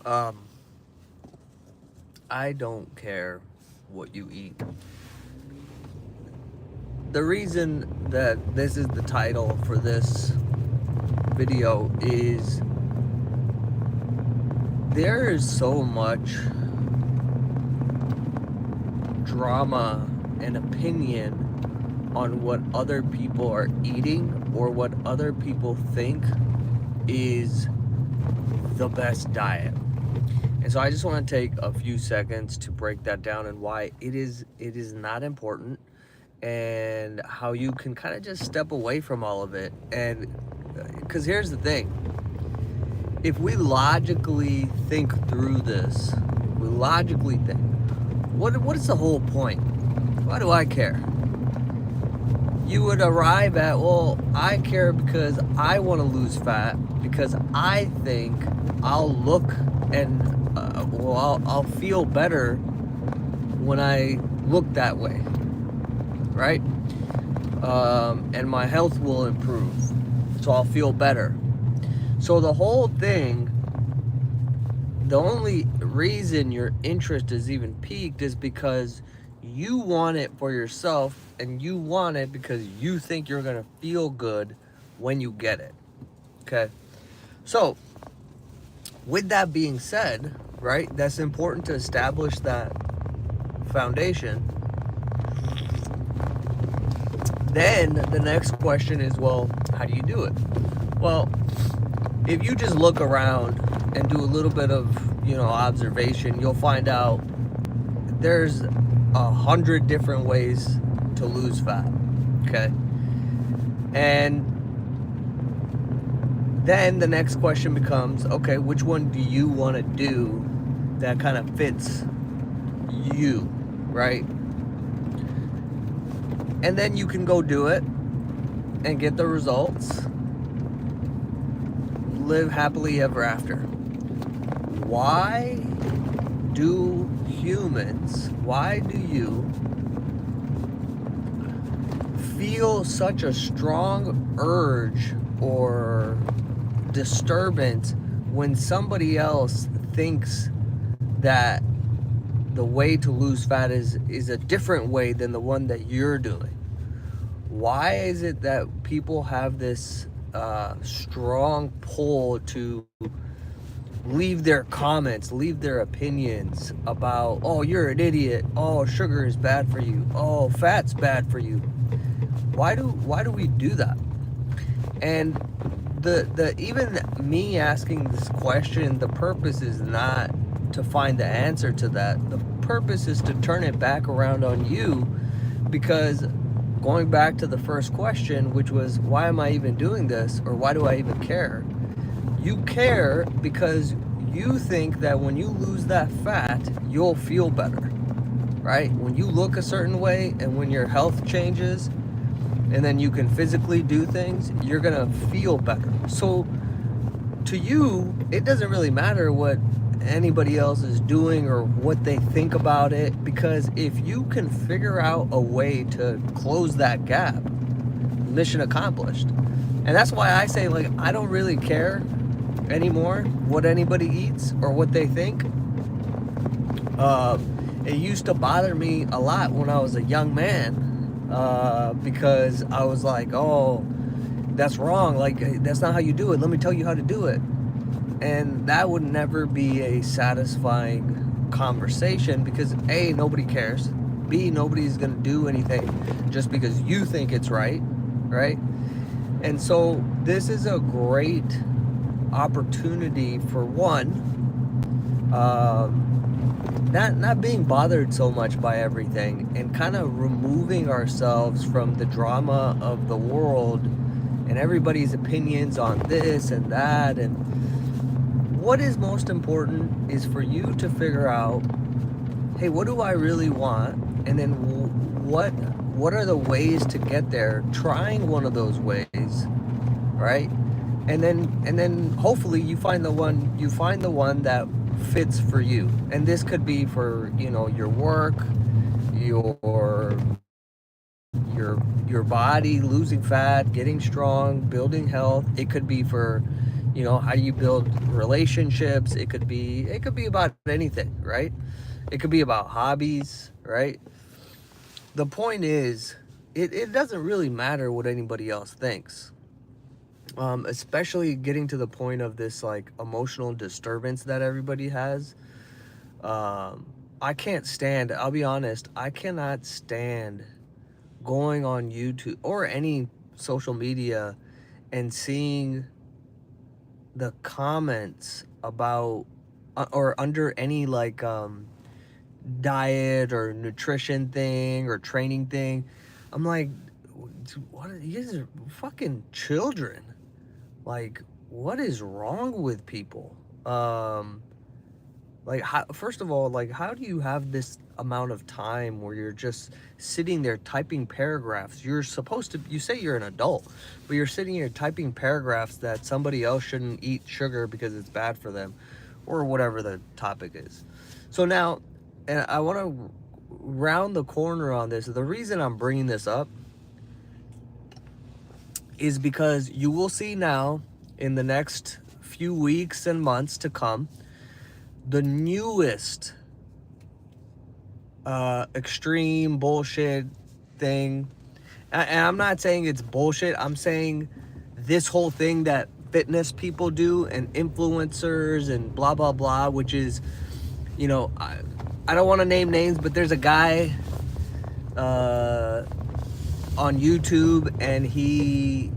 Um, I don't care what you eat. The reason that this is the title for this video is there is so much drama and opinion on what other people are eating or what other people think is the best diet. And so I just want to take a few seconds to break that down and why it is not important, and how you can kind of just step away from all of it. And because here's the thing, if we logically think through this, we logically think, what is the whole point? Why do I care? You would arrive at, well, I care because I want to lose fat, because I think I'll look and I'll feel better when I look that way, right? And my health will improve, so I'll feel better. So the whole thing, the only reason your interest is even piqued is because you want it for yourself, and you want it because you think you're gonna feel good when you get it. Okay? So, with that being said, right, that's important to establish that foundation. Then the next question is, well, how do you do it? Well, if you just look around and do a little bit of, observation, you'll find out there's 100 different ways to lose fat. Okay? And then the next question becomes, okay, which one do you want to do that kind of fits you, right? And then you can go do it and get the results. Live happily ever after. Why do you feel such a strong urge or disturbance when somebody else thinks that the way to lose fat is a different way than the one that you're doing? Why is it that people have this strong pull to leave their comments, leave their opinions about, oh, you're an idiot, oh, sugar is bad for you, oh, fat's bad for you? Why do we do that? And the even me asking this question, the purpose is not to find the answer to that. The purpose is to turn it back around on you, because going back to the first question, which was, why am I even doing this, or why do I even care? You care because you think that when you lose that fat, you'll feel better, right? When you look a certain way and when your health changes and then you can physically do things, you're gonna feel better. So to you, it doesn't really matter what anybody else is doing or what they think about it, because if you can figure out a way to close that gap, mission accomplished. And that's why I say, like, I don't really care anymore what anybody eats or what they think. It used to bother me a lot when I was a young man, because I was like, oh, that's wrong, like, that's not how you do it, let me tell you how to do it. And that would never be a satisfying conversation, because A, nobody cares, B, nobody's gonna do anything just because you think it's right? And so this is a great opportunity for one, not being bothered so much by everything, and kind of removing ourselves from the drama of the world and everybody's opinions on this and that. And what is most important is for you to figure out, hey, what do I really want? And then what are the ways to get there? Trying one of those ways, right? And then hopefully you find the one that fits for you. And this could be for, your work, your body, losing fat, getting strong, building health. It could be for, how do you build relationships, it could be about anything, right? It could be about hobbies, right? The point is, it doesn't really matter what anybody else thinks. Especially getting to the point of this like emotional disturbance that everybody has. um, I can't stand, I'll be honest, I cannot stand going on YouTube or any social media and seeing the comments about or under any like diet or nutrition thing or training thing. I'm like, what are, you guys are fucking children. Like, what is wrong with people? Like, how, first of all, like, how do you have this amount of time where you're just sitting there typing paragraphs? You're supposed to, you say you're an adult, but you're sitting here typing paragraphs that somebody else shouldn't eat sugar because it's bad for them, or whatever the topic is. So now, and I want to round the corner on this. The reason I'm bringing this up is because you will see now in the next few weeks and months to come the newest extreme bullshit thing. And I'm not saying it's bullshit. I'm saying this whole thing that fitness people do and influencers and blah blah blah, which is, you know, I don't want to name names, but there's a guy on YouTube, and he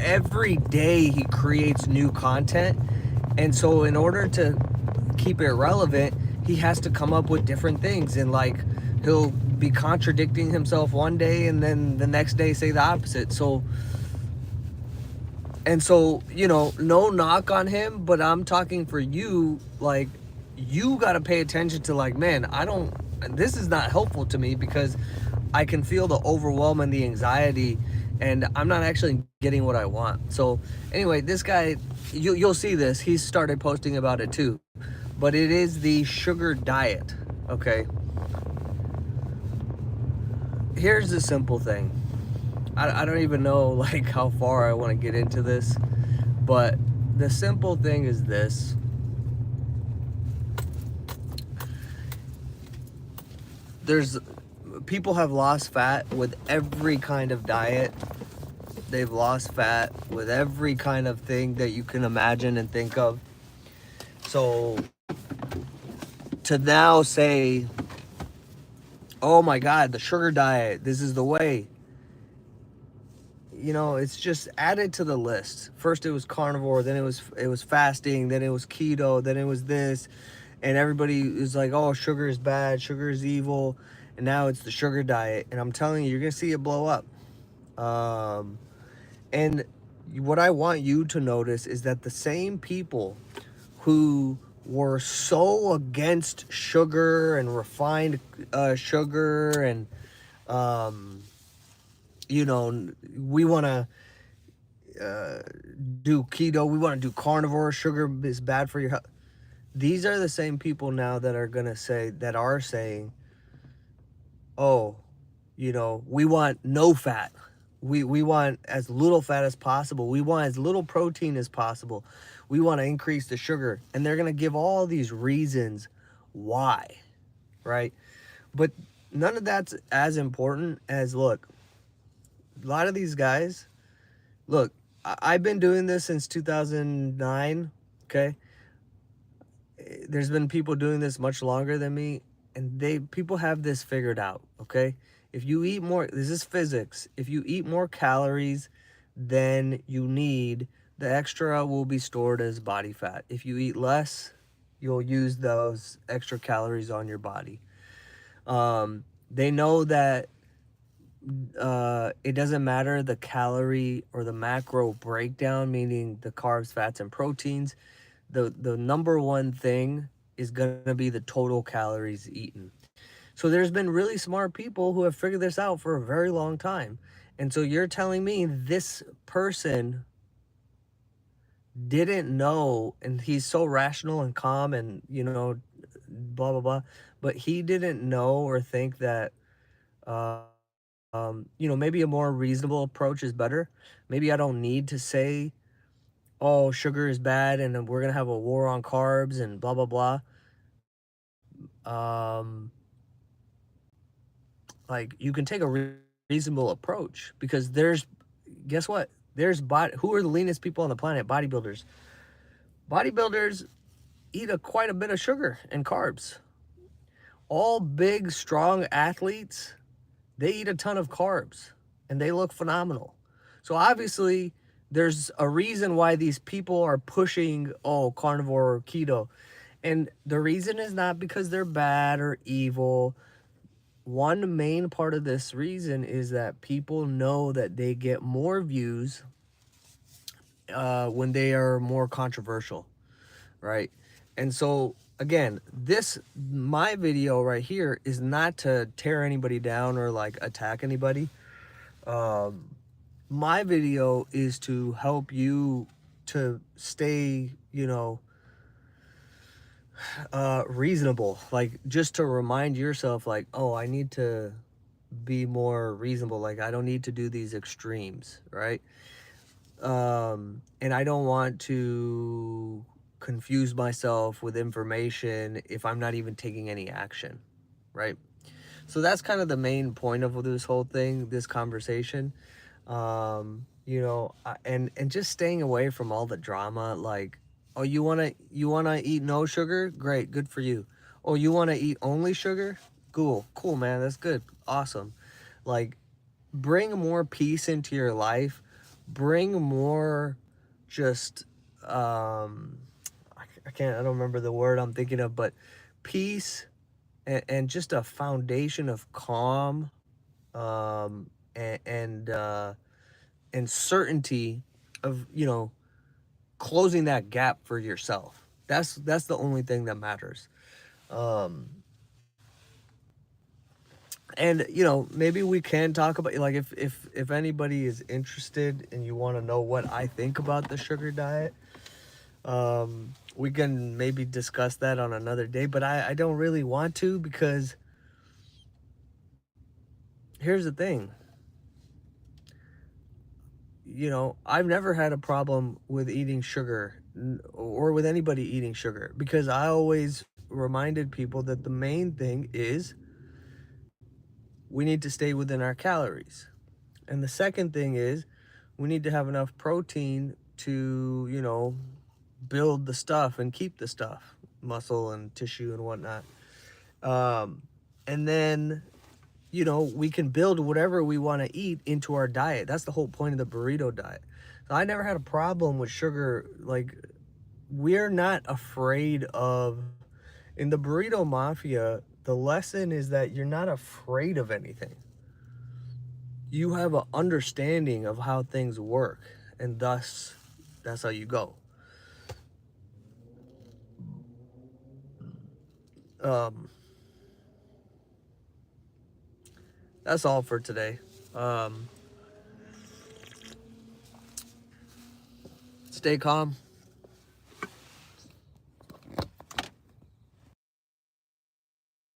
every day he creates new content, and so in order to keep it relevant, he has to come up with different things, and like he'll be contradicting himself one day and then the next day say the opposite. So you know, no knock on him, but I'm talking for you. Like, you got to pay attention to, like, man, this is not helpful to me because I can feel the overwhelm and the anxiety, and I'm not actually getting what I want. So anyway, this guy, you'll see this, he started posting about it too, but it is the sugar diet. Okay, here's the simple thing. I don't even know like how far I want to get into this, but the simple thing is this. There's people have lost fat with every kind of diet. They've lost fat with every kind of thing that you can imagine and think of. So to now say, oh my God, the sugar diet, this is the way. You know, it's just added to the list. First it was carnivore, then it was fasting, then it was keto, then it was this, and everybody is like, oh, sugar is bad, sugar is evil, and now it's the sugar diet. And I'm telling you, you're gonna see it blow up. And what I want you to notice is that the same people who were so against sugar and refined sugar and you know, we want to do keto, we want to do carnivore, sugar is bad for your health. These are the same people now that are going to say, that are saying, oh, you know, we want no fat. We want as little fat as possible. We want as little protein as possible. We want to increase the sugar. And they're going to give all these reasons why, right? But none of that's as important as, look, a lot of these guys, look, I've been doing this since 2009, okay? There's been people doing this much longer than me, and people have this figured out, okay? If you eat more, this is physics. If you eat more calories than you need, the extra will be stored as body fat. If you eat less, you'll use those extra calories on your body. They know that it doesn't matter the calorie or the macro breakdown, meaning the carbs, fats, and proteins. The number one thing is going to be the total calories eaten. So there's been really smart people who have figured this out for a very long time. And so you're telling me this person didn't know, and he's so rational and calm and, you know, blah, blah, blah, but he didn't know or think that, you know, maybe a more reasonable approach is better. Maybe I don't need to say oh, sugar is bad and we're gonna have a war on carbs and blah blah blah. Um, like you can take a reasonable approach because there's, guess what? There's who are the leanest people on the planet? Bodybuilders. Bodybuilders eat quite a bit of sugar and carbs. All big, strong athletes, they eat a ton of carbs and they look phenomenal. So obviously, there's a reason why these people are pushing, oh, carnivore or keto. And the reason is not because they're bad or evil. One main part of this reason is that people know that they get more views when they are more controversial, right? And so again, my video right here is not to tear anybody down or like attack anybody. My video is to help you to stay, reasonable, like just to remind yourself like, oh, I need to be more reasonable, like I don't need to do these extremes, right? And I don't want to confuse myself with information if I'm not even taking any action, right? So that's kind of the main point of this whole thing, this conversation. And just staying away from all the drama. Like, oh, you wanna eat no sugar? Great, good for you. Oh, you wanna eat only sugar? Cool, man, that's good, awesome. Like, bring more peace into your life. Bring more, just I don't remember the word I'm thinking of, but peace and just a foundation of calm, um, and and certainty of closing that gap for yourself. That's the only thing that matters. Um, and maybe we can talk about, like, if anybody is interested and you want to know what I think about the sugar diet, we can maybe discuss that on another day. But I don't really want to, because here's the thing. I've never had a problem with eating sugar or with anybody eating sugar, because I always reminded people that the main thing is we need to stay within our calories. And the second thing is we need to have enough protein to, build the stuff and keep the stuff, muscle and tissue and whatnot. And then, we can build whatever we want to eat into our diet. That's the whole point of the burrito diet. So I never had a problem with sugar. Like, we're not afraid of, in the burrito mafia, the lesson is that you're not afraid of anything. You have an understanding of how things work, and thus that's how you go. That's all for today. Stay calm.